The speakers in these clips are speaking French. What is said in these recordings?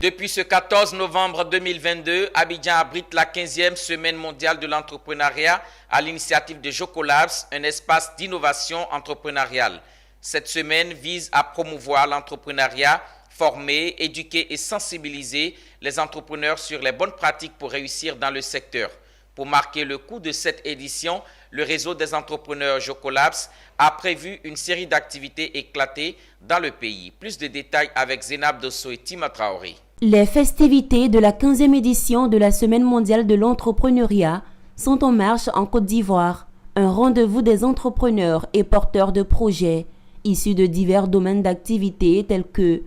Depuis ce 14 novembre 2022, Abidjan abrite la 15e semaine mondiale de l'entrepreneuriat à l'initiative de Jocolabs, un espace d'innovation entrepreneuriale. Cette semaine vise à promouvoir l'entrepreneuriat, former, éduquer et sensibiliser les entrepreneurs sur les bonnes pratiques pour réussir dans le secteur. Pour marquer le coup de cette édition, le réseau des entrepreneurs Jocolabs a prévu une série d'activités éclatées dans le pays. Plus de détails avec Zénab Dosso et Tima Traoré. Les festivités de la 15e édition de la Semaine mondiale de l'entrepreneuriat sont en marche en Côte d'Ivoire. Un rendez-vous des entrepreneurs et porteurs de projets issus de divers domaines d'activité tels que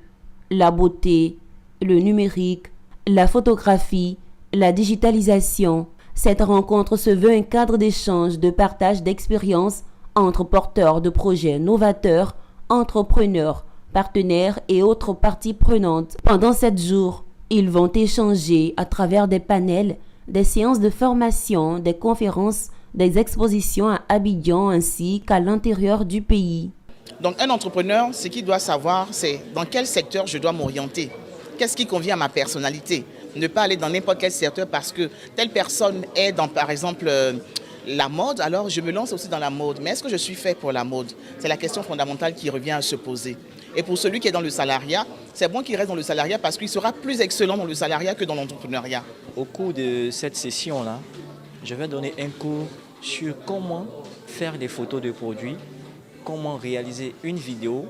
la beauté, le numérique, la photographie, la digitalisation. Cette rencontre se veut un cadre d'échange, de partage d'expériences entre porteurs de projets novateurs, entrepreneurs, partenaires et autres parties prenantes. Pendant 7 jours, ils vont échanger à travers des panels, des séances de formation, des conférences, des expositions à Abidjan ainsi qu'à l'intérieur du pays. Donc un entrepreneur, ce qu'il doit savoir, c'est dans quel secteur je dois m'orienter. Qu'est-ce qui convient à ma personnalité? Ne pas aller dans n'importe quel secteur parce que telle personne est dans, par exemple, la mode, alors je me lance aussi dans la mode. Mais est-ce que je suis fait pour la mode? C'est la question fondamentale qui revient à se poser. Et pour celui qui est dans le salariat, c'est bon qu'il reste dans le salariat parce qu'il sera plus excellent dans le salariat que dans l'entrepreneuriat. Au cours de cette session-là, je vais donner un cours sur comment faire des photos de produits, comment réaliser une vidéo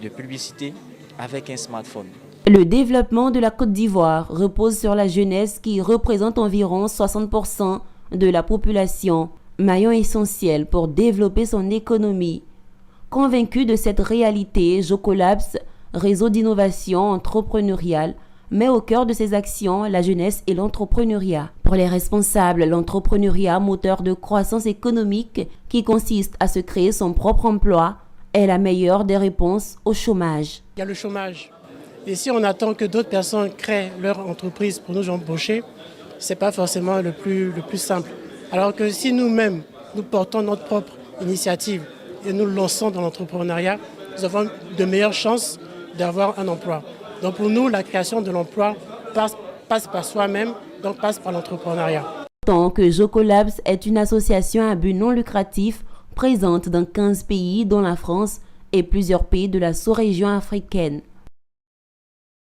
de publicité avec un smartphone. Le développement de la Côte d'Ivoire repose sur la jeunesse qui représente environ 60% de la population, maillon essentiel pour développer son économie. Convaincu de cette réalité, Jocolabs, réseau d'innovation entrepreneuriale, met au cœur de ses actions la jeunesse et l'entrepreneuriat. Pour les responsables, l'entrepreneuriat, moteur de croissance économique qui consiste à se créer son propre emploi, est la meilleure des réponses au chômage. Il y a le chômage. Et si on attend que d'autres personnes créent leur entreprise pour nous embaucher, ce n'est pas forcément le plus simple. Alors que si nous-mêmes, nous portons notre propre initiative et nous lançons dans l'entrepreneuriat, nous avons de meilleures chances d'avoir un emploi. Donc pour nous, la création de l'emploi passe par soi-même, donc passe par l'entrepreneuriat. Tant que Jocolabs est une association à but non lucratif présente dans 15 pays dont la France et plusieurs pays de la sous-région africaine.